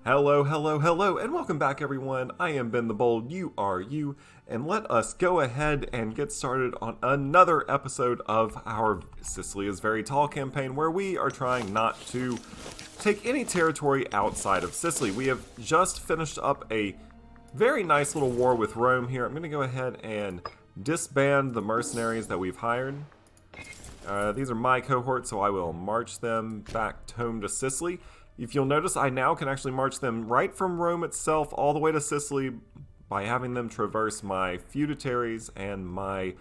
Hello, hello, hello, and welcome back, everyone. I am Ben the Bold, you are you, and let us go ahead and get started on another episode of our Sicily is Very Tall campaign, where we are trying not to take any territory outside of Sicily. We have just finished up a very nice little war with Rome here. I'm going to go ahead and disband the mercenaries that we've hired. These are my cohort, so I will march them back home to Sicily. If you'll notice, I now can actually march them right from Rome itself all the way to Sicily by having them traverse my feudatories and my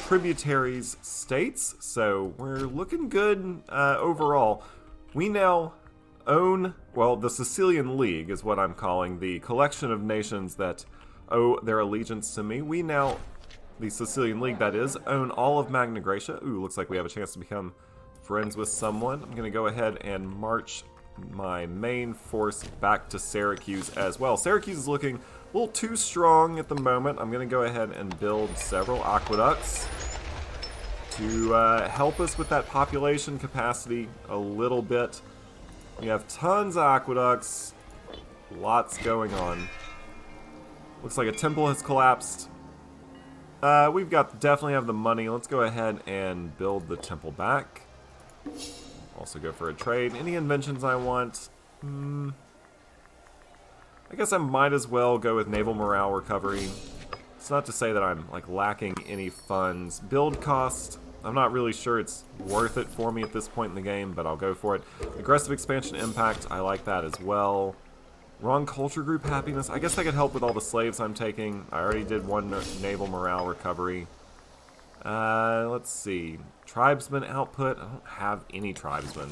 tributaries states. So we're looking good overall. We now own, well, the Sicilian League is what I'm calling the collection of nations that owe their allegiance to me. We now, the Sicilian League that is, own all of Magna Graecia. Ooh, looks like we have a chance to become friends with someone. I'm going to go ahead and march my main force back to Syracuse as well. Syracuse is looking a little too strong at the moment. I'm going to go ahead and build several aqueducts to help us with that population capacity a little bit. We have tons of aqueducts, lots going on. Looks like a temple has collapsed. We've definitely have the money. Let's go ahead and build the temple back. Also go for a trade. Any inventions I want? I guess I might as well go with naval morale recovery. It's not to say that I'm lacking any funds. Build cost, I'm not really sure it's worth it for me at this point in the game, but I'll go for it. Aggressive expansion impact, I like that as well. Wrong culture group happiness, I guess I could help with all the slaves I'm taking. I already did one naval morale recovery. Let's see. Tribesman output. I don't have any tribesmen.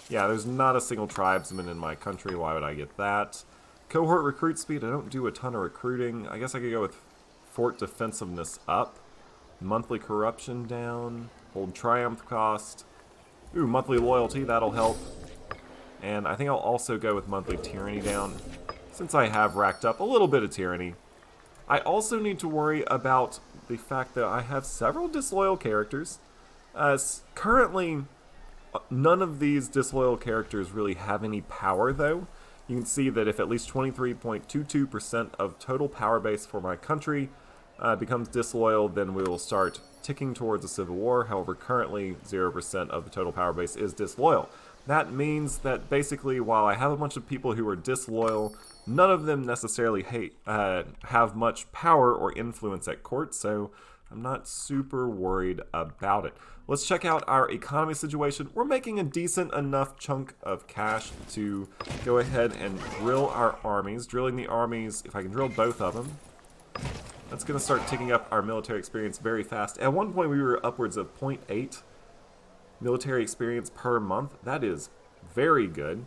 Yeah, there's not a single tribesman in my country. Why would I get that? Cohort recruit speed. I don't do a ton of recruiting. I guess I could go with fort defensiveness up. Monthly corruption down. Hold triumph cost. Ooh, monthly loyalty. That'll help. And I think I'll also go with monthly tyranny down, since I have racked up a little bit of tyranny. I also need to worry about the fact that I have several disloyal characters. Currently, none of these disloyal characters really have any power, though. You can see that if at least 23.22% of total power base for my country becomes disloyal, then we will start ticking towards a civil war. However, currently 0% of the total power base is disloyal. That means that basically, while I have a bunch of people who are disloyal, none of them necessarily have much power or influence at court, so I'm not super worried about it. Let's check out our economy situation. We're making a decent enough chunk of cash to go ahead and drill our armies. Drilling the armies, if I can drill both of them, that's going to start ticking up our military experience very fast. At one point, we were upwards of 0.8 military experience per month. That is very good,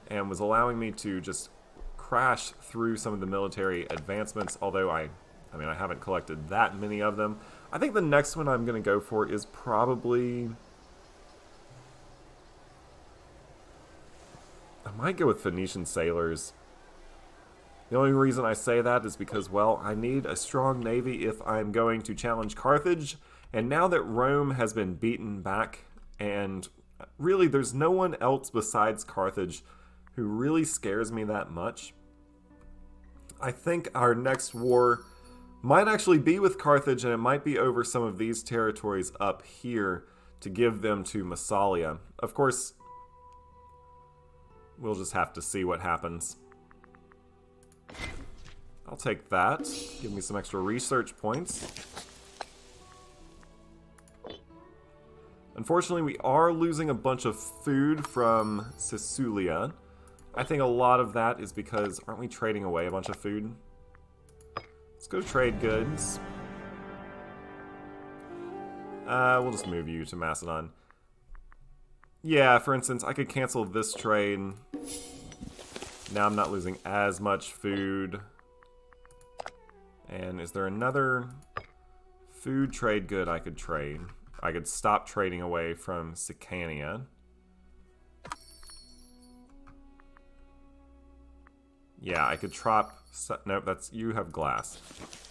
and was allowing me to just crash through some of the military advancements, although I haven't collected that many of them. I think the next one I'm going to go for is probably, I might go with Phoenician sailors. The only reason I say that is because, well, I need a strong navy if I'm going to challenge Carthage. And now that Rome has been beaten back, and really there's no one else besides Carthage who really scares me that much, I think our next war might actually be with Carthage, and it might be over some of these territories up here to give them to Massalia. Of course, we'll just have to see what happens. I'll take that. Give me some extra research points. Unfortunately, we are losing a bunch of food from Sicilia. I think a lot of that is because, aren't we trading away a bunch of food? Let's go trade goods. We'll just move you to Macedon. Yeah, for instance, I could cancel this trade. Now I'm not losing as much food. And is there another food trade good I could trade? I could stop trading away from Sicania. Yeah, I could drop... Nope, that's... You have glass.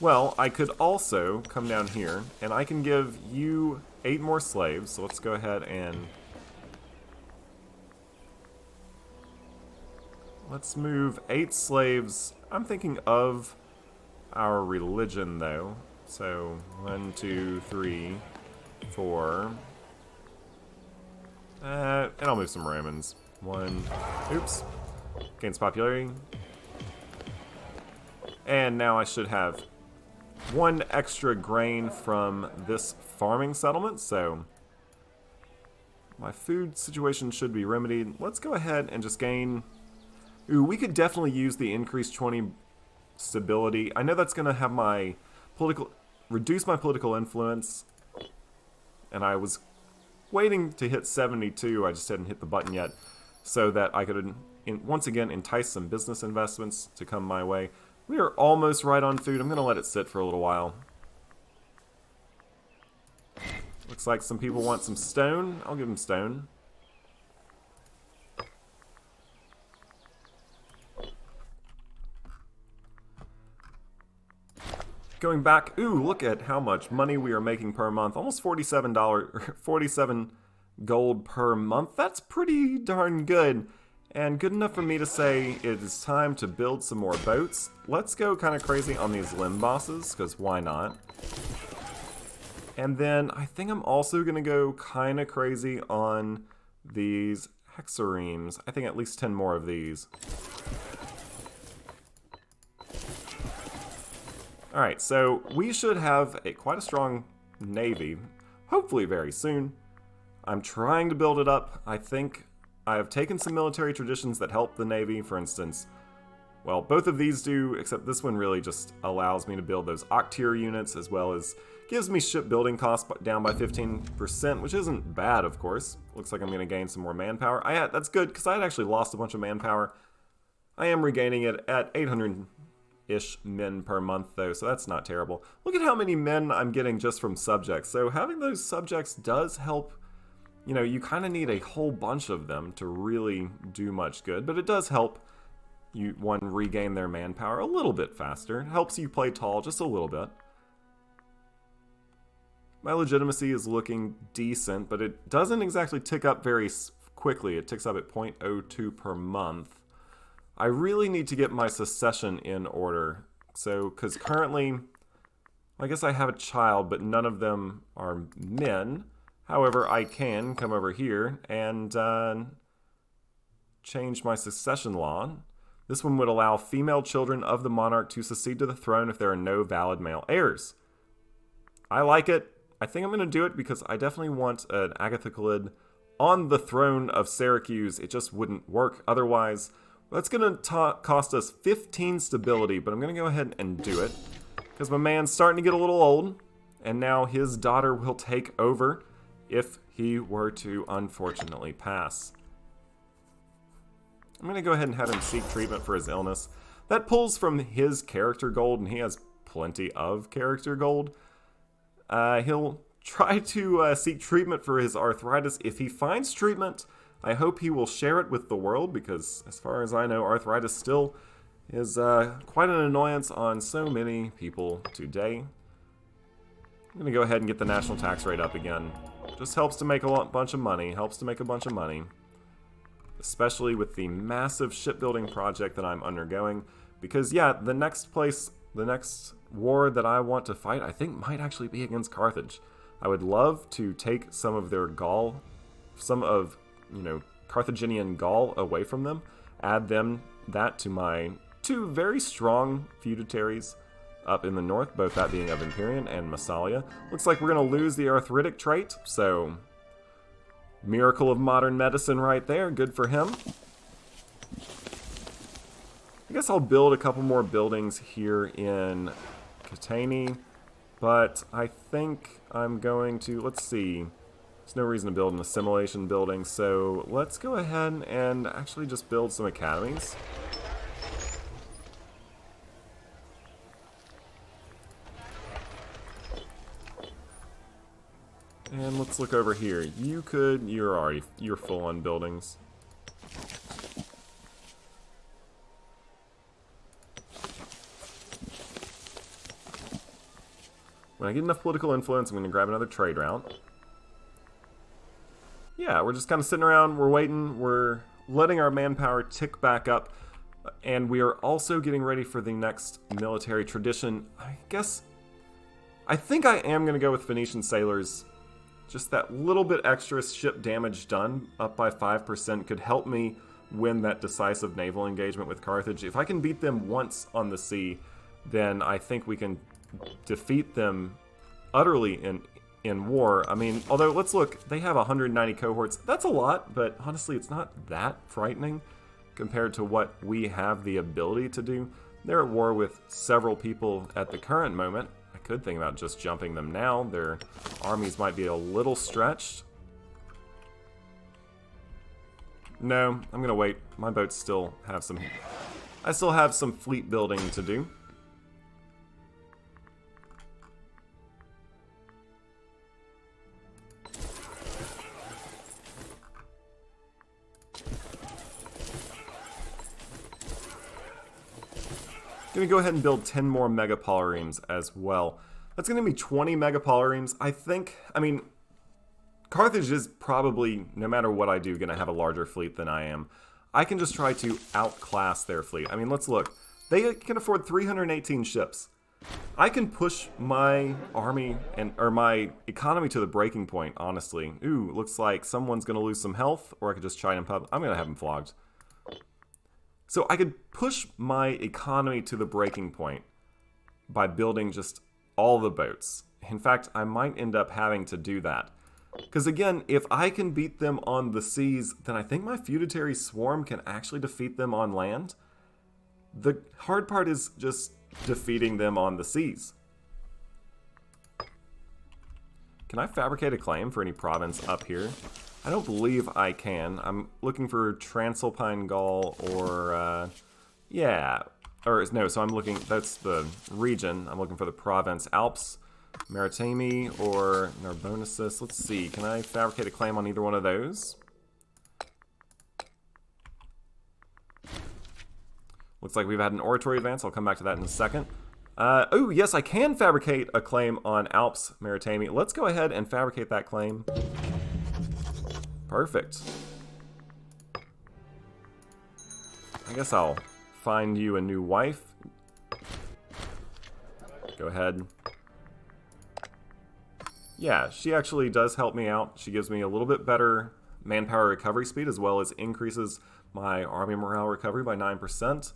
Well, I could also come down here, and I can give you 8 more slaves. So let's go ahead and Let's move 8 slaves. I'm thinking of our religion, though. So, 1, 2, 3, 4. And I'll move some Romans. 1. Oops. Gains popularity. And now I should have 1 extra grain from this farming settlement, so my food situation should be remedied. Let's go ahead and just gain... Ooh, we could definitely use the increased 20 stability. I know that's going to have my reduce my political influence, and I was waiting to hit 72. I just hadn't hit the button yet, so that I could once again entice some business investments to come my way. We are almost right on food. I'm going to let it sit for a little while. Looks like some people want some stone. I'll give them stone. Going back, ooh, look at how much money we are making per month. Almost $47, 47 gold per month. That's pretty darn good. And good enough for me to say it is time to build some more boats. Let's go kind of crazy on these limb bosses, because why not? And then I think I'm also going to go kind of crazy on these hexaremes. I think at least 10 more of these. Alright, so we should have quite a strong navy, hopefully very soon. I'm trying to build it up. I think I have taken some military traditions that help the navy. For instance, well, both of these do, except this one really just allows me to build those Octier units, as well as gives me shipbuilding costs down by 15%, which isn't bad, of course. Looks like I'm going to gain some more manpower. That's good, because I had actually lost a bunch of manpower. I am regaining it at 800-ish men per month, though, so that's not terrible. Look at how many men I'm getting just from subjects. So having those subjects does help. You know, you kind of need a whole bunch of them to really do much good, but it does help one regain their manpower a little bit faster. It helps you play tall just a little bit. My legitimacy is looking decent, but it doesn't exactly tick up very quickly. It ticks up at 0.02 per month. I really need to get my succession in order. So, because currently, I guess I have a child, but none of them are men. However, I can come over here and change my succession law. This one would allow female children of the monarch to succeed to the throne if there are no valid male heirs. I like it. I think I'm going to do it because I definitely want an Agathoclid on the throne of Syracuse. It just wouldn't work otherwise. That's going to cost us 15 stability, but I'm going to go ahead and do it because my man's starting to get a little old, and now his daughter will take over if he were to unfortunately pass. I'm going to go ahead and have him seek treatment for his illness. That pulls from his character gold, and he has plenty of character gold. He'll try to seek treatment for his arthritis. If he finds treatment, I hope he will share it with the world, because as far as I know, arthritis still is quite an annoyance on so many people today. I'm going to go ahead and get the national tax rate up again. Just helps to make a bunch of money. Especially with the massive shipbuilding project that I'm undergoing. Because, yeah, the next war that I want to fight, I think might actually be against Carthage. I would love to take some of their Gaul, Carthaginian Gaul away from them, add that to my 2 very strong feudatories up in the north, both that being of Imperium and Massalia. Looks like we're going to lose the arthritic trait, so miracle of modern medicine right there, good for him. I guess I'll build a couple more buildings here in Catani, but I think I'm going to, let's see, there's no reason to build an assimilation building, so let's go ahead and actually just build some academies. And let's look over here. You're full on buildings. When I get enough political influence, I'm going to grab another trade route. Yeah, we're just kind of sitting around, we're waiting, we're letting our manpower tick back up. And we are also getting ready for the next military tradition. I think I am going to go with Phoenician sailors. Just that little bit extra ship damage done, up by 5%, could help me win that decisive naval engagement with Carthage. If I can beat them once on the sea, then I think we can defeat them utterly in war. I mean, although, let's look, they have 190 cohorts. That's a lot, but honestly, it's not that frightening compared to what we have the ability to do. They're at war with several people at the current moment. I could think about just jumping them now. Their armies might be a little stretched. No, I'm gonna wait. My boats still have some... I still have some fleet building to do. Gonna go ahead and build 10 more megapolaremes as well. That's gonna be 20 megapolaremes. I mean, Carthage is probably, no matter what I do, gonna have a larger fleet than I am. I can just try to outclass their fleet. I mean, let's look. They can afford 318 ships. I can push my army or my economy to the breaking point, honestly. Ooh, looks like someone's gonna lose some health, or I could just try and I'm gonna have him flogged. So I could push my economy to the breaking point by building just all the boats. In fact, I might end up having to do that. Because again, if I can beat them on the seas, then I think my feudatory swarm can actually defeat them on land. The hard part is just defeating them on the seas. Can I fabricate a claim for any province up here? I don't believe I can. I'm looking for Transalpine Gaul or, yeah. Or, no, so I'm looking, that's the region. I'm looking for the province. Alps, Maritimi, or Narbonensis. Let's see, can I fabricate a claim on either one of those? Looks like we've had an oratory advance. I'll come back to that in a second. Oh, yes, I can fabricate a claim on Alps, Maritimi. Let's go ahead and fabricate that claim. Perfect. I guess I'll find you a new wife. Go ahead. Yeah, she actually does help me out. She gives me a little bit better manpower recovery speed, as well as increases my army morale recovery by 9%.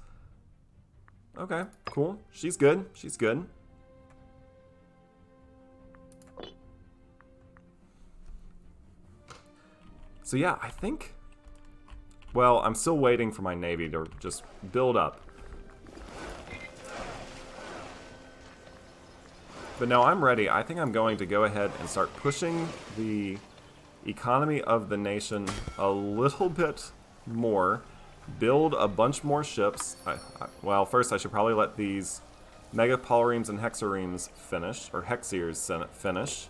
Okay, cool. She's good. She's good. So yeah, I think... Well, I'm still waiting for my navy to just build up. But no, I'm ready. I think I'm going to go ahead and start pushing the economy of the nation a little bit more. Build a bunch more ships. Well, first I should probably let these megapolaremes and hexaremes finish, or hexiers finish.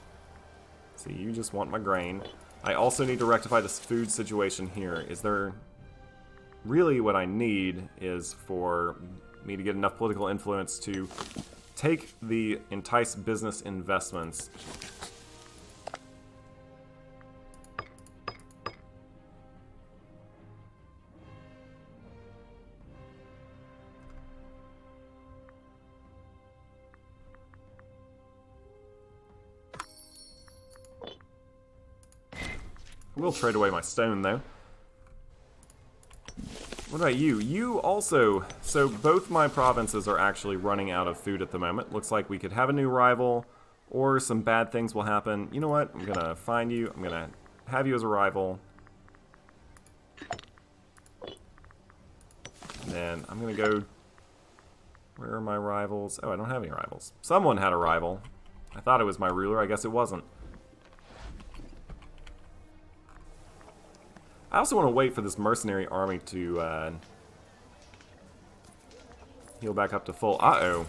See, you just want my grain. I also need to rectify this food situation here. Is there... Really what I need is for me to get enough political influence to take the entice business investments. I will trade away my stone, though. What about you? You also... So both my provinces are actually running out of food at the moment. Looks like we could have a new rival, or some bad things will happen. You know what? I'm going to find you. I'm going to have you as a rival. And then I'm going to go... Where are my rivals? Oh, I don't have any rivals. Someone had a rival. I thought it was my ruler. I guess it wasn't. I also want to wait for this mercenary army to heal back up to full. Uh-oh.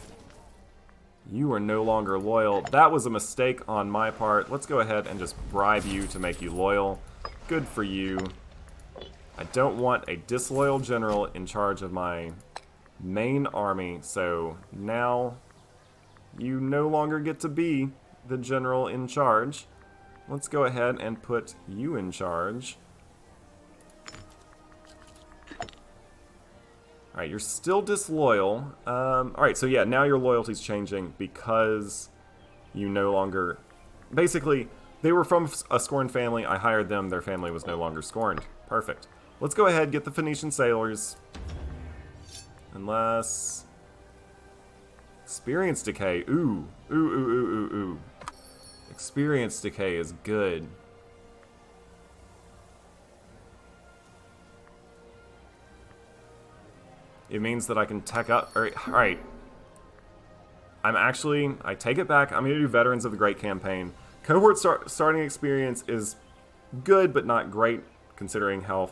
You are no longer loyal. That was a mistake on my part. Let's go ahead and just bribe you to make you loyal. Good for you. I don't want a disloyal general in charge of my main army, so now you no longer get to be the general in charge. Let's go ahead and put you in charge. Alright, you're still disloyal. Alright, so yeah, now your loyalty's changing because you no longer... Basically, they were from a scorned family. I hired them. Their family was no longer scorned. Perfect. Let's go ahead, get the Phoenician sailors. Unless... Experience decay. Ooh. Ooh, ooh, ooh, ooh, ooh. Experience decay is good. It means that I can tech up... Alright. I take it back. I'm going to do Veterans of the Great Campaign. Cohort starting experience is good, but not great, considering how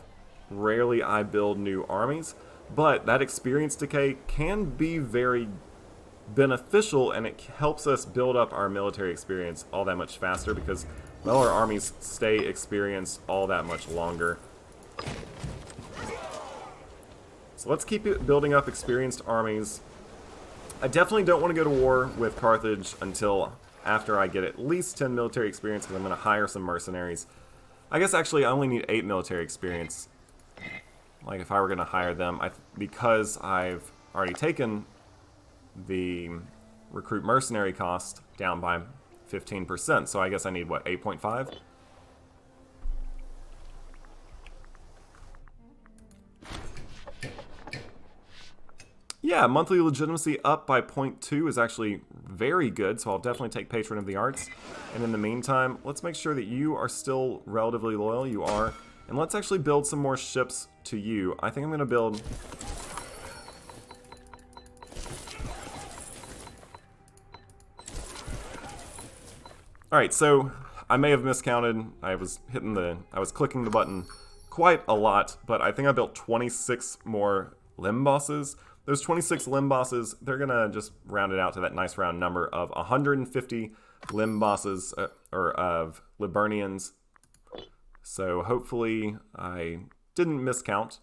rarely I build new armies. But that experience decay can be very beneficial, and it helps us build up our military experience all that much faster, because, well, our armies stay experienced all that much longer. So let's keep building up experienced armies. I definitely don't want to go to war with Carthage until after I get at least 10 military experience, because I'm going to hire some mercenaries. I guess actually I only need 8 military experience. Like if I were going to hire them, because I've already taken the recruit mercenary cost down by 15%. So I guess I need, what, 8.5? Yeah, monthly legitimacy up by 0.2 is actually very good, so I'll definitely take Patron of the Arts. And in the meantime, let's make sure that you are still relatively loyal. You are. And let's actually build some more ships to you. I think I'm going to build... Alright, so I may have miscounted. I was clicking the button quite a lot, but I think I built 26 more limb bosses. Those 26 limb bosses, they're going to just round it out to that nice round number of 150 limb bosses, or of Liburnians. So hopefully I didn't miscount.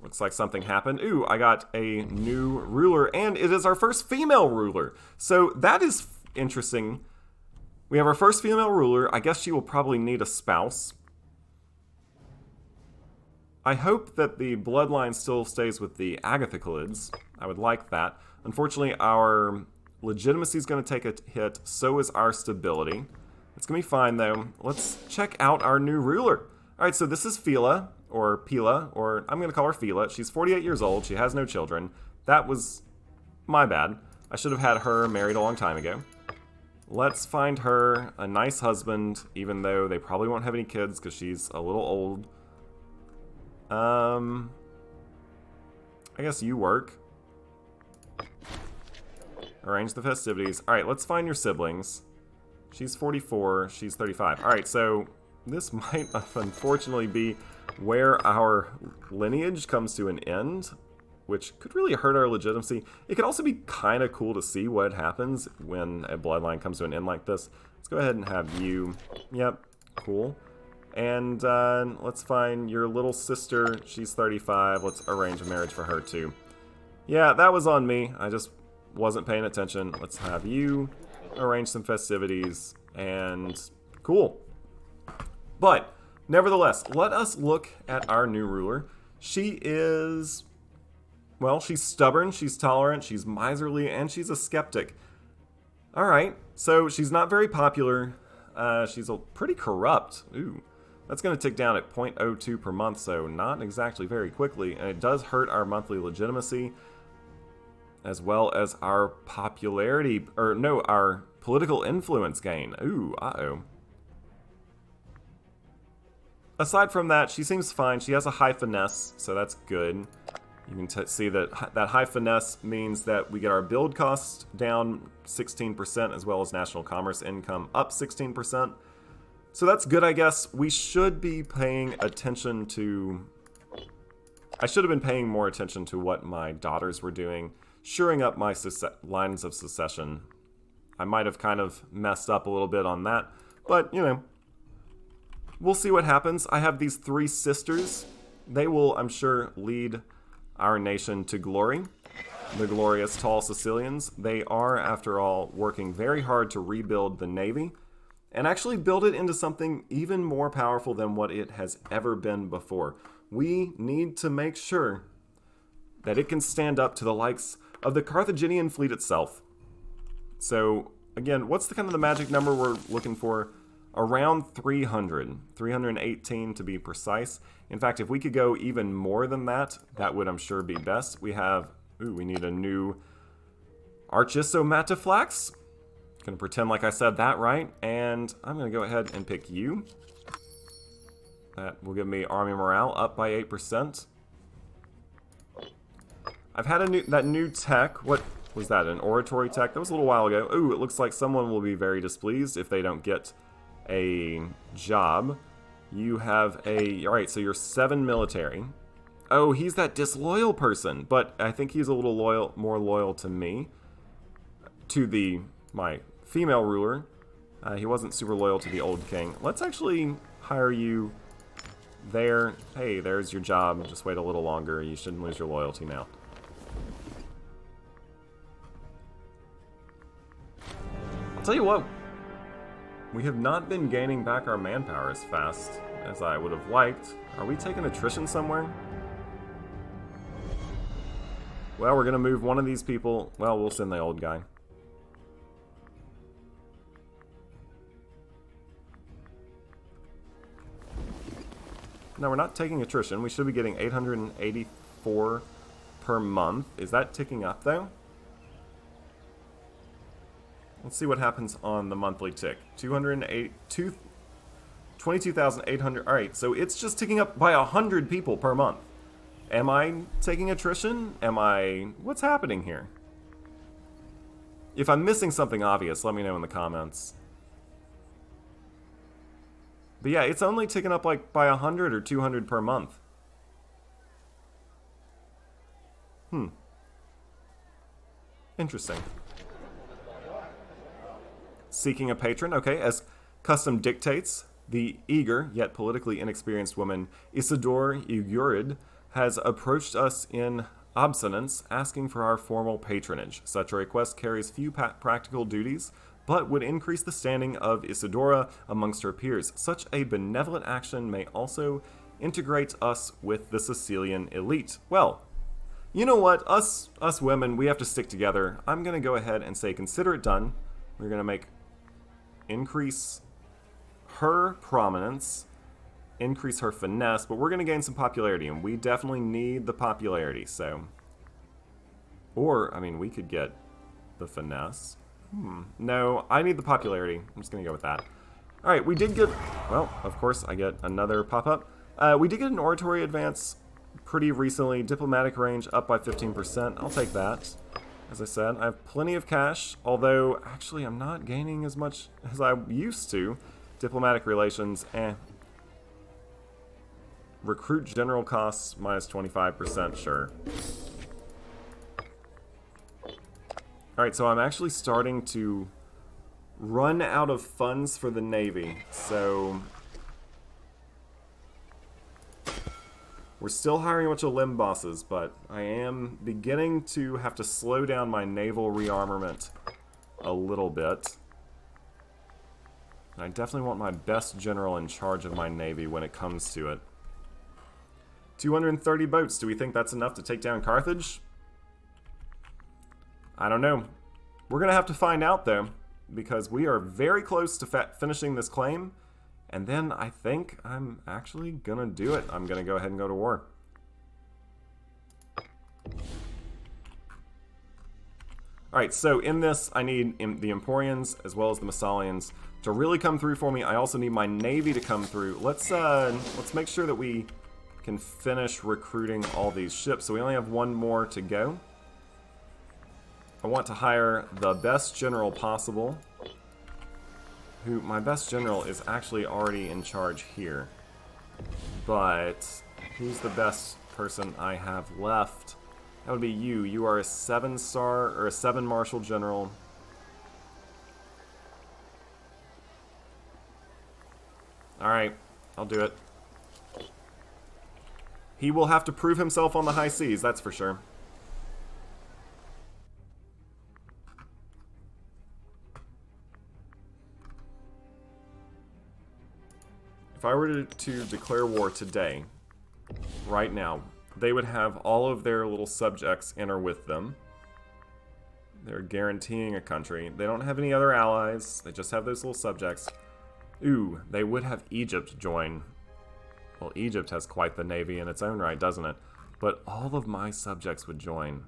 Looks like something happened. Ooh, I got a new ruler, and it is our first female ruler. So that is interesting. We have our first female ruler. I guess she will probably need a spouse. I hope that the bloodline still stays with the Agathoclids. I would like that. Unfortunately, our legitimacy is going to take a hit. So is our stability. It's going to be fine, though. Let's check out our new ruler. All right, so this is Pila, or I'm going to call her Pila. She's 48 years old. She has no children. That was my bad. I should have had her married a long time ago. Let's find her a nice husband, even though they probably won't have any kids because she's a little old. I guess you work. Arrange the festivities. Alright, let's find your siblings. She's 44, she's 35. Alright, so this might unfortunately be where our lineage comes to an end, which could really hurt our legitimacy. It could also be kind of cool to see what happens when a bloodline comes to an end like this. Let's go ahead and have you. Yep, cool. And let's find your little sister. She's 35. Let's arrange a marriage for her too. Yeah, that was on me. I just wasn't paying attention. Let's have you arrange some festivities. And cool. But nevertheless, let us look at our new ruler. She is, well, she's stubborn, she's tolerant, she's miserly, and she's a skeptic. Alright, so she's not very popular. She's pretty corrupt. Ooh. That's going to tick down at 0.02 per month, so not exactly very quickly. And it does hurt our monthly legitimacy, as well as our popularity, or no, our political influence gain. Ooh, uh-oh. Aside from that, she seems fine. She has a high finesse, so that's good. You can see that that high finesse means that we get our build costs down 16%, as well as national commerce income up 16%. So that's good, I guess. We should be paying attention to... I should have been paying more attention to what my daughters were doing, shoring up my lines of succession. I might have kind of messed up a little bit on that, but, you know, we'll see what happens. I have these 3 sisters. They will, I'm sure, lead our nation to glory. The glorious tall Sicilians. They are, after all, working very hard to rebuild the navy. and actually build it into something even more powerful than what it has ever been before. We need to make sure that it can stand up to the likes of the Carthaginian fleet itself. So, again, what's the kind of the magic number we're looking for? Around 300. 318 to be precise. In fact, if we could go even more than that, that would, I'm sure, be best. We have... Ooh, we need a new Archisomatoflax. Gonna pretend like I said that right, and I'm gonna go ahead and pick you. That will give me army morale up by 8%. I've had that new tech. What was that? An oratory tech? That was a little while ago. Ooh, it looks like someone will be very displeased if they don't get a job. You have a... Alright, so you're 7 military. Oh, he's that disloyal person, but I think he's a little more loyal to me. To my female ruler. He wasn't super loyal to the old king. Let's actually hire you there. Hey, there's your job. Just wait a little longer. You shouldn't lose your loyalty now. I'll tell you what. We have not been gaining back our manpower as fast as I would have liked. Are we taking attrition somewhere? Well, we're going to move one of these people. Well, we'll send the old guy. No, we're not taking attrition. We should be getting 884 per month. Is that ticking up, though? Let's see what happens on the monthly tick. 22,800. Alright, so it's just ticking up by 100 people per month. Am I taking attrition? What's happening here? If I'm missing something obvious, let me know in the comments. But yeah, it's only ticking up like by 100 or 200 per month. Interesting. Seeking a patron. Okay, as custom dictates, the eager, yet politically inexperienced woman Isidore Ugurid has approached us in obstinance, asking for our formal patronage. Such a request carries few practical duties, but would increase the standing of Isidora amongst her peers. Such a benevolent action may also integrate us with the Sicilian elite. Well, you know what? Us women, we have to stick together. I'm going to go ahead and say consider it done. We're going to increase her prominence, increase her finesse, but we're going to gain some popularity, and we definitely need the popularity, so... Or, I mean, we could get the finesse. No, I need the popularity. I'm just going to go with that. Alright, we did get... Well, of course, I get another pop-up. We did get an oratory advance pretty recently. Diplomatic range up by 15%. I'll take that. As I said, I have plenty of cash, although, actually, I'm not gaining as much as I used to. Diplomatic relations, Recruit general costs minus 25%, sure. Alright, so I'm actually starting to run out of funds for the Navy, so... We're still hiring a bunch of limb bosses, but I am beginning to have to slow down my naval rearmament a little bit. And I definitely want my best general in charge of my Navy when it comes to it. 230 boats, do we think that's enough to take down Carthage? I don't know. We're going to have to find out, though, because we are very close to finishing this claim. And then I think I'm actually going to do it. I'm going to go ahead and go to war. Alright, so in this, I need the Emporians as well as the Massalians to really come through for me. I also need my Navy to come through. Let's make sure that we can finish recruiting all these ships. So we only have one more to go. I want to hire the best general possible. My best general is actually already in charge here. But who's the best person I have left? That would be you. You are a 7-star or a 7 marshal general. Alright, I'll do it. He will have to prove himself on the high seas, that's for sure. I were to declare war today, right now, they would have all of their little subjects enter with them. They're guaranteeing a country. They don't have any other allies. They just have those little subjects. Ooh, they would have Egypt join. Well, Egypt has quite the navy in its own right, doesn't it? But all of my subjects would join.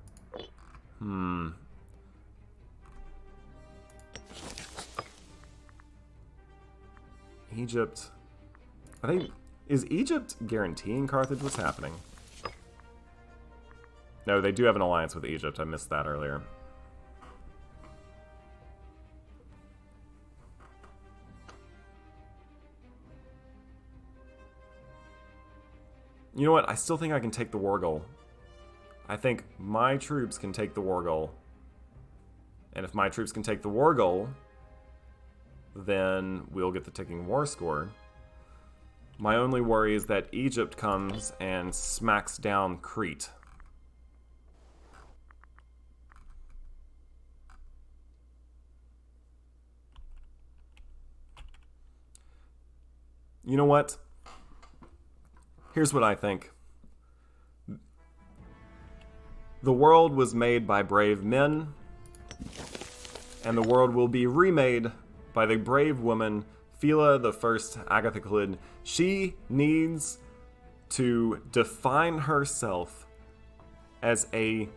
Egypt. Is Egypt guaranteeing Carthage? What's happening? No, they do have an alliance with Egypt. I missed that earlier. You know what? I still think I can take the war goal. I think my troops can take the war goal. And if my troops can take the war goal, then we'll get the ticking war score. My only worry is that Egypt comes and smacks down Crete. You know what? Here's what I think. The world was made by brave men, and the world will be remade by the brave woman, Phila the First Agathoclid. She needs to define herself as a...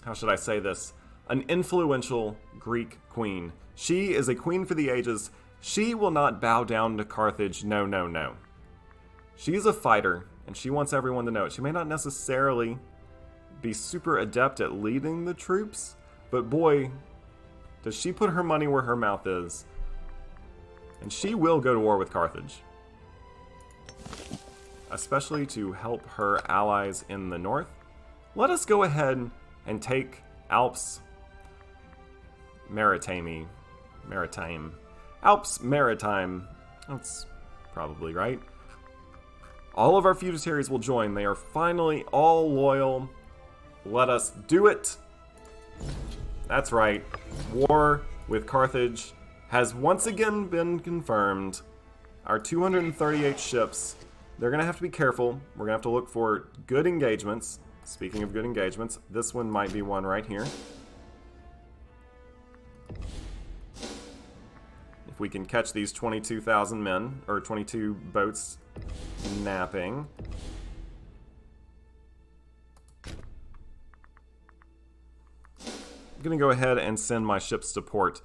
how should I say this? An influential Greek queen. She is a queen for the ages. She will not bow down to Carthage. No, no, no. She is a fighter, and she wants everyone to know it. She may not necessarily be super adept at leading the troops, but boy, does she put her money where her mouth is. And she will go to war with Carthage. Especially to help her allies in the north. Let us go ahead and take Alps Maritime. Alps Maritime. That's probably right. All of our feudatories will join. They are finally all loyal. Let us do it. That's right. War with Carthage has once again been confirmed. Our 238 ships, they're going to have to be careful. We're going to have to look for good engagements. Speaking of good engagements, this one might be one right here. If we can catch these 22,000 men, or 22 boats napping. I'm going to go ahead and send my ships to port.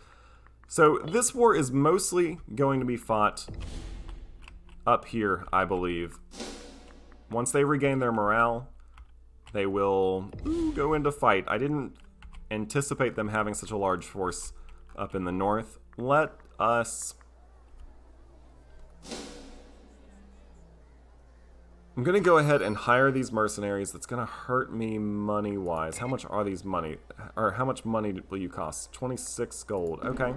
So this war is mostly going to be fought up here, I believe. Once they regain their morale, they will go into fight. I didn't anticipate them having such a large force up in the north. Let us... I'm going to go ahead and hire these mercenaries. That's going to hurt me money-wise. How much are these money? Or how much money will you cost? 26 gold. Okay.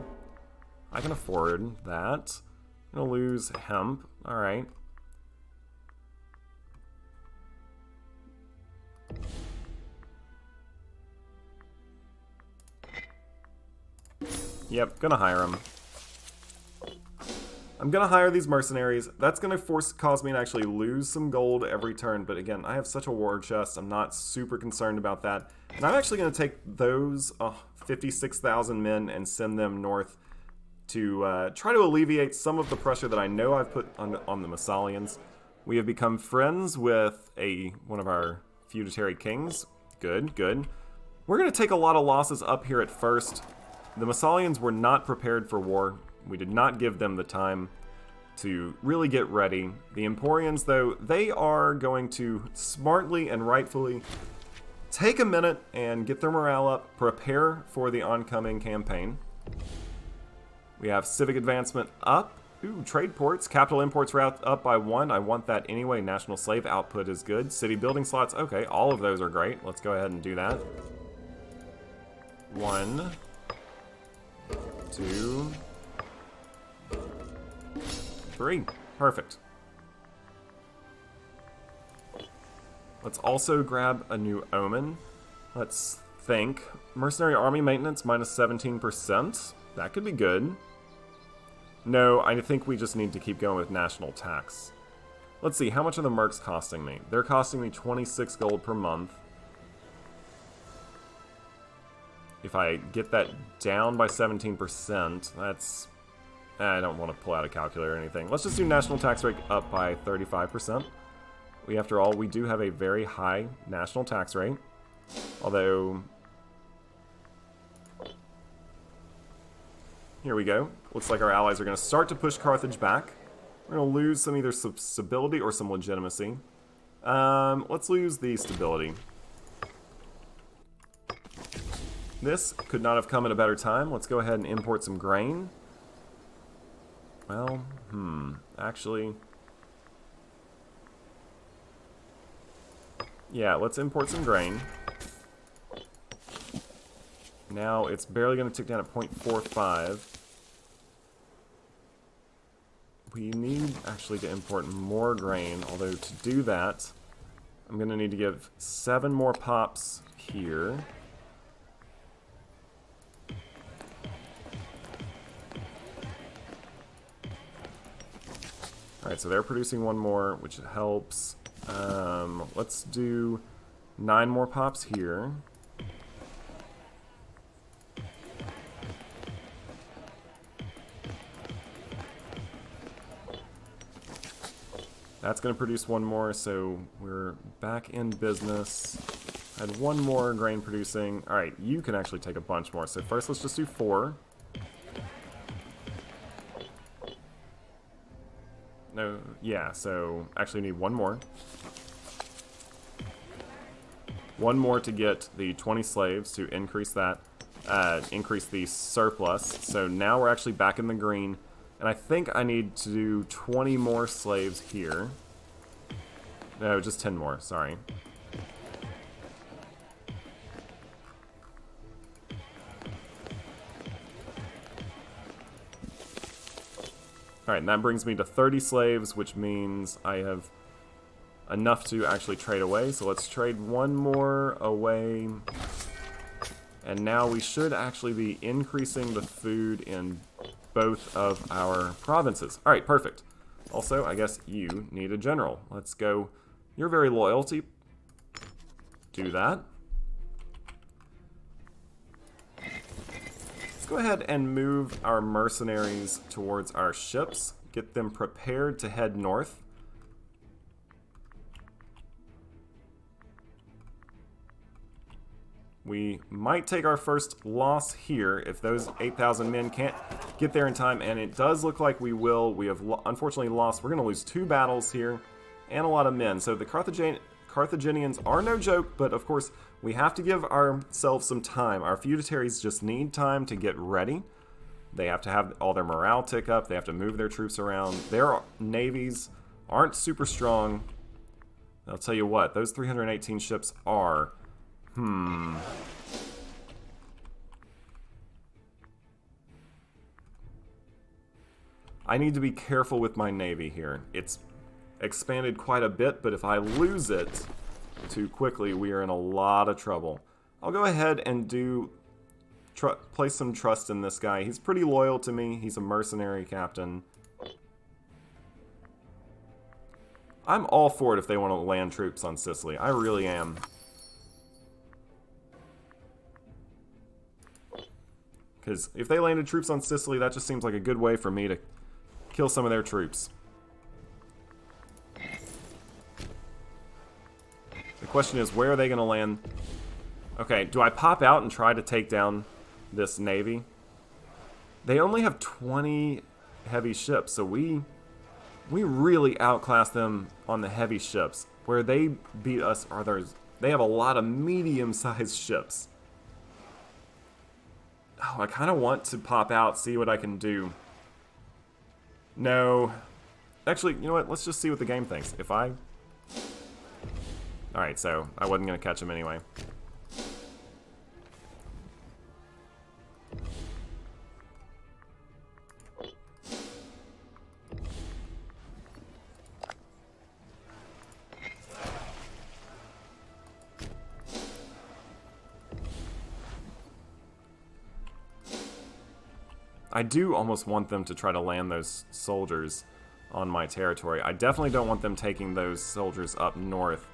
I can afford that. I'm going to lose hemp. Alright. Yep, gonna hire them. I'm gonna hire these mercenaries. That's gonna cause me to actually lose some gold every turn, but again, I have such a war chest, I'm not super concerned about that. And I'm actually gonna take those 56,000 men and send them north to try to alleviate some of the pressure that I know I've put on the Massalians. We have become friends with one of our feudatory kings. Good, good. We're gonna take a lot of losses up here at first. The Massalians were not prepared for war. We did not give them the time to really get ready. The Emporians, though, they are going to smartly and rightfully take a minute and get their morale up, prepare for the oncoming campaign. We have civic advancement up. Ooh, trade ports. Capital imports are up by 1. I want that anyway. National slave output is good. City building slots. Okay, all of those are great. Let's go ahead and do that. 1, 2, 3. Perfect. Let's also grab a new omen. Let's think. Mercenary army maintenance minus 17%. That could be good. No, I think we just need to keep going with national tax. Let's see, how much are the mercs costing me? They're costing me 26 gold per month. If I get that down by 17%, that's... I don't want to pull out a calculator or anything. Let's just do national tax rate up by 35%. After all, we do have a very high national tax rate. Although... Here we go. Looks like our allies are going to start to push Carthage back. We're going to lose some either stability or some legitimacy. Let's lose the stability. This could not have come at a better time. Let's go ahead and import some grain. Well, actually... Yeah, let's import some grain. Now it's barely going to tick down at 0.45. We need actually to import more grain, although to do that, I'm going to need to give 7 more pops here. Alright, so they're producing 1 more, which helps. Let's do 9 more pops here. That's going to produce 1 more, so we're back in business. I had 1 more grain producing. Alright, you can actually take a bunch more. So first let's just do 4. No, yeah, so actually need 1 more. 1 more to get the 20 slaves to increase that, increase the surplus. So now we're actually back in the green. And I think I need to do 20 more slaves here. No, just 10 more, sorry. Alright, and that brings me to 30 slaves, which means I have enough to actually trade away. So let's trade 1 more away. And now we should actually be increasing the food in both of our provinces. Alright, perfect. Also, I guess you need a general. Let's go. You're very loyal to do that. Let's go ahead and move our mercenaries towards our ships. Get them prepared to head north. We might take our first loss here if those 8,000 men can't get there in time, and it does look like we will. We have unfortunately lost. We're going to lose 2 battles here and a lot of men. So the Carthaginians are no joke, but of course we have to give ourselves some time. Our feudataries just need time to get ready. They have to have all their morale tick up. They have to move their troops around. Their navies aren't super strong. I'll tell you what, those 318 ships are... I need to be careful with my navy here. It's expanded quite a bit, but if I lose it too quickly, we are in a lot of trouble. I'll go ahead and place some trust in this guy. He's pretty loyal to me. He's a mercenary captain. I'm all for it if they want to land troops on Sicily. I really am. Because if they landed troops on Sicily, that just seems like a good way for me to kill some of their troops. The question is, where are they going to land? Okay, do I pop out and try to take down this navy? They only have 20 heavy ships, so we really outclass them on the heavy ships. Where they beat us are they have a lot of medium-sized ships. Oh, I kind of want to pop out, see what I can do. No. Actually, you know what? Let's just see what the game thinks. If I... Alright, so I wasn't going to catch him anyway. I do almost want them to try to land those soldiers on my territory. I definitely don't want them taking those soldiers up north.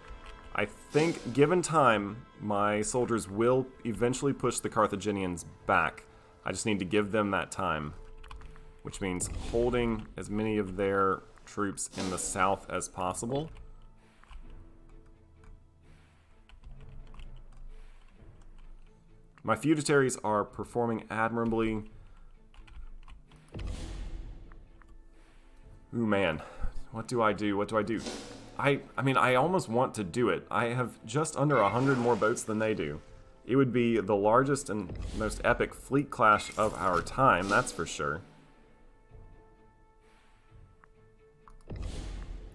I think, given time, my soldiers will eventually push the Carthaginians back. I just need to give them that time, which means holding as many of their troops in the south as possible. My feudataries are performing admirably. Ooh, man. What do I do? What do I do? I mean, I almost want to do it. I have just under 100 more boats than they do. It would be the largest and most epic fleet clash of our time, that's for sure.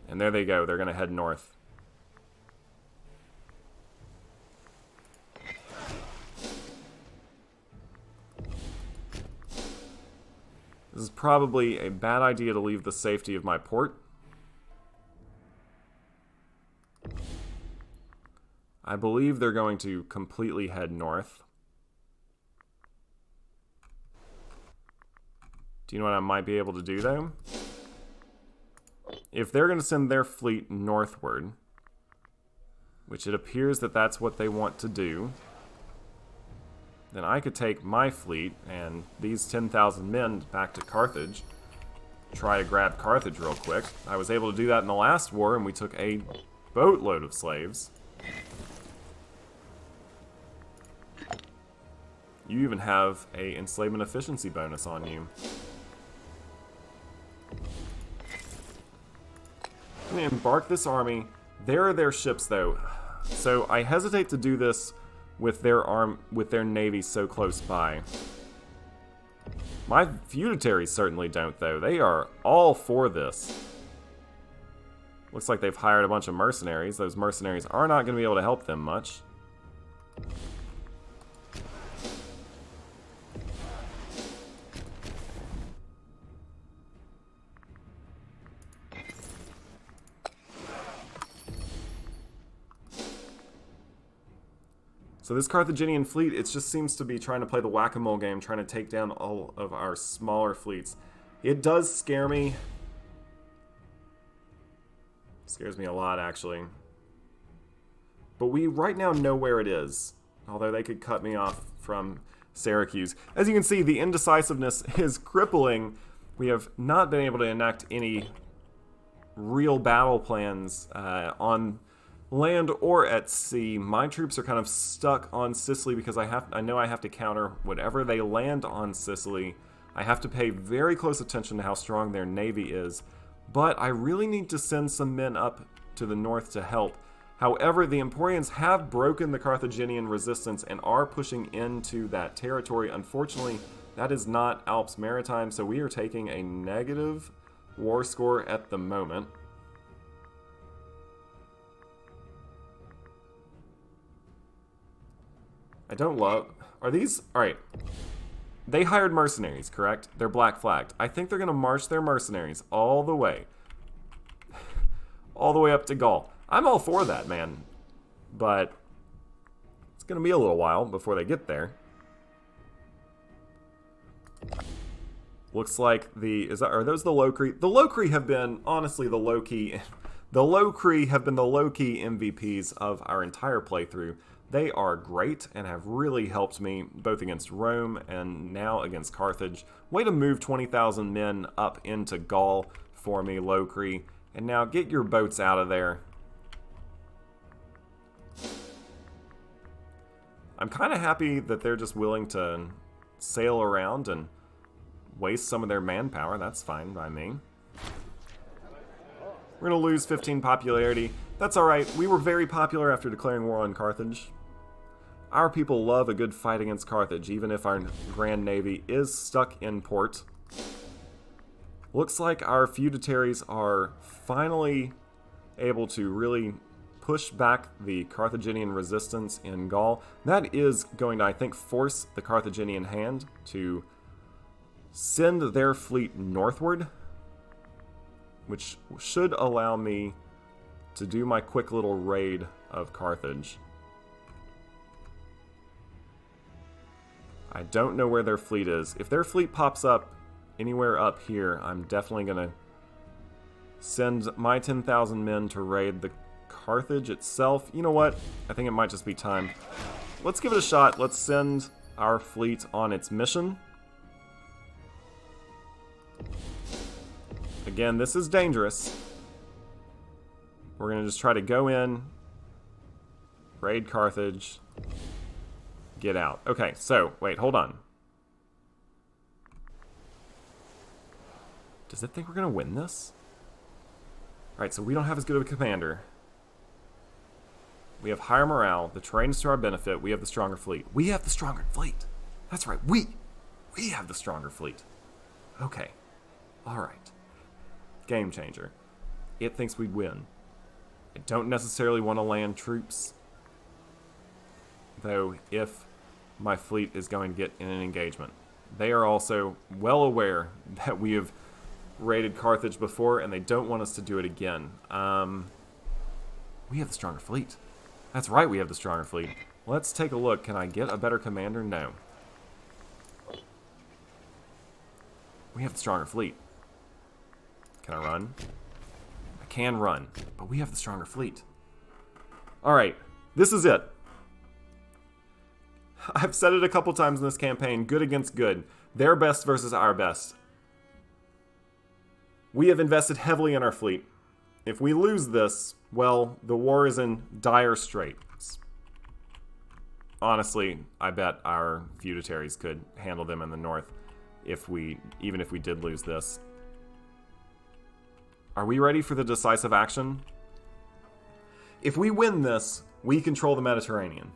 And there they go. They're going to head north. This is probably a bad idea to leave the safety of my port. I believe they're going to completely head north. Do you know what I might be able to do, though? If they're going to send their fleet northward, which it appears that that's what they want to do, then I could take my fleet and these 10,000 men back to Carthage, try to grab Carthage real quick. I was able to do that in the last war, and we took a boatload of slaves. You even have a enslavement efficiency bonus on you. I'm going to embark this army. There are their ships, though. So I hesitate to do this with their navy so close by. My feudataries certainly don't, though. They are all for this. Looks like they've hired a bunch of mercenaries. Those mercenaries are not going to be able to help them much. So this Carthaginian fleet, it just seems to be trying to play the whack-a-mole game, trying to take down all of our smaller fleets. It does scare me. Scares me a lot, actually. But we right now know where it is, although they could cut me off from Syracuse. As you can see, the indecisiveness is crippling. We have not been able to enact any real battle plans on land or at sea. My troops are kind of stuck on Sicily because I know I have to counter whatever they land on Sicily. I have to pay very close attention to how strong their navy is, but I really need to send some men up to the north to help. However, the Emporians have broken the Carthaginian resistance and are pushing into that territory. Unfortunately, that is not Alps Maritime, so we are taking a negative war score at the moment. I don't love... Are these... Alright. They hired mercenaries, correct? They're black flagged. I think they're going to march their mercenaries all the way. All the way up to Gaul. I'm all for that, man. But it's going to be a little while before they get there. Looks like the... Are those the Locri? The Locri have been, honestly, the low-key... The Locri have been the low-key MVPs of our entire playthrough. They are great and have really helped me both against Rome and now against Carthage. Way to move 20,000 men up into Gaul for me, Locri. And now get your boats out of there. I'm kind of happy that they're just willing to sail around and waste some of their manpower. That's fine by me. We're going to lose 15 popularity. That's alright. We were very popular after declaring war on Carthage. Our people love a good fight against Carthage, even if our Grand Navy is stuck in port. Looks like our feudataries are finally able to really push back the Carthaginian resistance in Gaul. That is going to, I think, force the Carthaginian hand to send their fleet northward, which should allow me to do my quick little raid of Carthage. I don't know where their fleet is. If their fleet pops up anywhere up here, I'm definitely going to send my 10,000 men to raid the Carthage itself. You know what? I think it might just be time. Let's give it a shot. Let's send our fleet on its mission. Again, this is dangerous. We're going to just try to go in, raid Carthage, get out. Okay, so, wait, hold on. Does it think we're going to win this? Alright, so we don't have as good of a commander. We have higher morale. The terrain is to our benefit. We have the stronger fleet. We have the stronger fleet. That's right, we have the stronger fleet. Okay, alright. Game changer. It thinks we'd win. I don't necessarily want to land troops, though, if my fleet is going to get in an engagement. They are also well aware that we have raided Carthage before, and they don't want us to do it again. We have the stronger fleet. That's right, we have the stronger fleet. Let's take a look. Can I get a better commander? No. We have the stronger fleet. Can I run? I can run, but we have the stronger fleet. Alright, this is it. I've said it a couple times in this campaign, good against good. Their best versus our best. We have invested heavily in our fleet. If we lose this, well, the war is in dire straits. Honestly, I bet our feudatories could handle them in the north even if we did lose this. Are we ready for the decisive action? If we win this, we control the Mediterranean.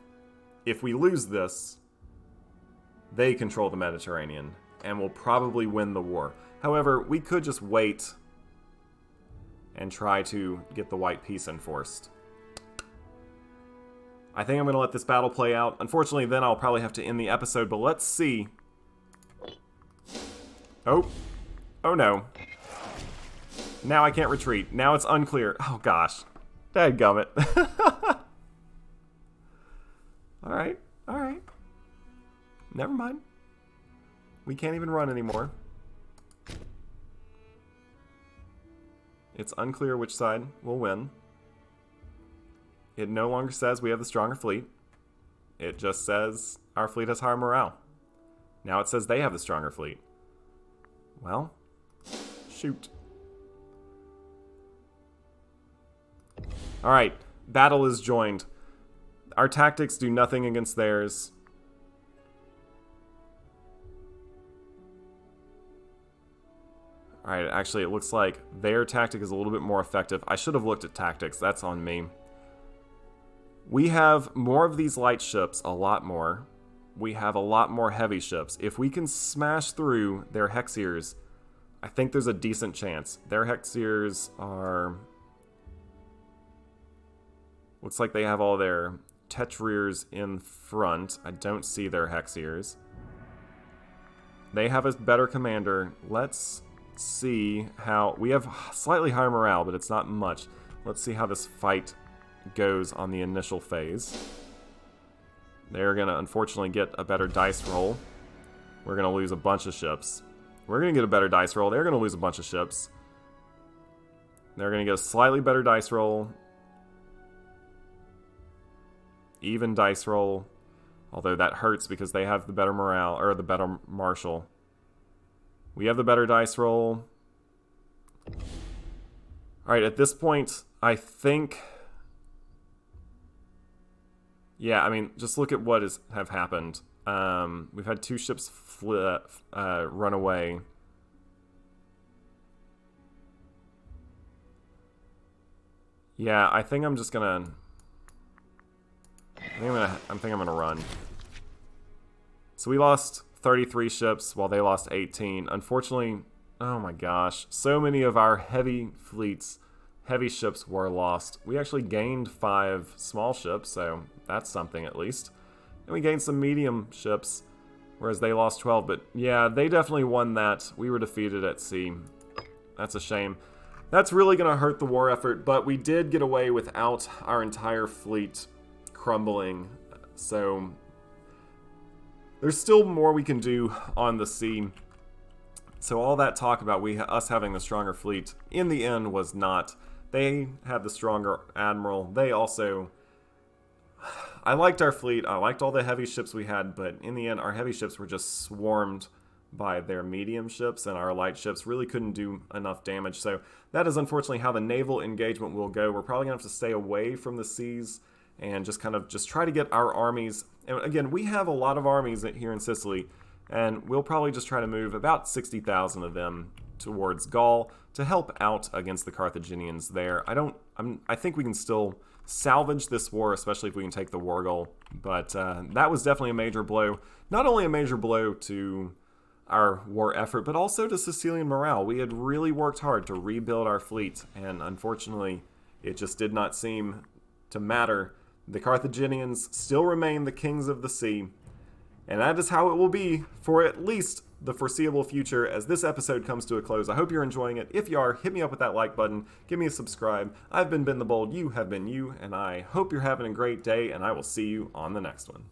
If we lose this, they control the Mediterranean and will probably win the war. However, we could just wait and try to get the White Peace enforced. I think I'm going to let this battle play out. Unfortunately, then I'll probably have to end the episode, but let's see. Oh no. Now I can't retreat. Now it's unclear. Oh gosh. Dadgummit. Alright. Never mind. We can't even run anymore. It's unclear which side will win. It no longer says we have the stronger fleet. It just says our fleet has higher morale. Now it says they have the stronger fleet. Well, shoot. Alright, battle is joined. Our tactics do nothing against theirs. Alright, actually it looks like their tactic is a little bit more effective. I should have looked at tactics, that's on me. We have more of these light ships, a lot more. We have a lot more heavy ships. If we can smash through their Hexiers, I think there's a decent chance. Their Hexiers are... Looks like they have all their Tetriers in front. I don't see their Hexiers. They have a better commander. Let's see how... We have slightly higher morale, but it's not much. Let's see how this fight goes on the initial phase. They're going to unfortunately get a better dice roll. We're going to lose a bunch of ships. We're going to get a better dice roll. They're going to lose a bunch of ships. They're going to get a slightly better dice roll. Even dice roll. Although that hurts because they have the better morale, or the better marshal. We have the better dice roll. Alright, at this point, I think... Yeah, I mean, just look at what have happened. We've had 2 ships run away. Yeah, I think I'm just gonna... I think I'm gonna run. So we lost 33 ships while they lost 18. Unfortunately, oh my gosh, so many of our heavy fleets, heavy ships were lost. We actually gained 5 small ships, so that's something at least. And we gained some medium ships, whereas they lost 12. But yeah, they definitely won that. We were defeated at sea. That's a shame. That's really going to hurt the war effort, but we did get away without our entire fleet crumbling. So there's still more we can do on the sea. So all that talk about us having the stronger fleet, in the end, was not. They had the stronger admiral. They also... I liked our fleet. I liked all the heavy ships we had, but in the end, our heavy ships were just swarmed by their medium ships, and our light ships really couldn't do enough damage. So that is unfortunately how the naval engagement will go. We're probably going to have to stay away from the seas and just try to get our armies. And again, we have a lot of armies here in Sicily, and we'll probably just try to move about 60,000 of them towards Gaul to help out against the Carthaginians there. I think we can still salvage this war, especially if we can take the war goal. But that was definitely a major blow. Not only a major blow to our war effort, but also to Sicilian morale. We had really worked hard to rebuild our fleet, and unfortunately, it just did not seem to matter. The Carthaginians still remain the kings of the sea, and that is how it will be for at least the foreseeable future as this episode comes to a close. I hope you're enjoying it. If you are, hit me up with that like button. Give me a subscribe. I've been Ben the Bold. You have been you, and I hope you're having a great day, and I will see you on the next one.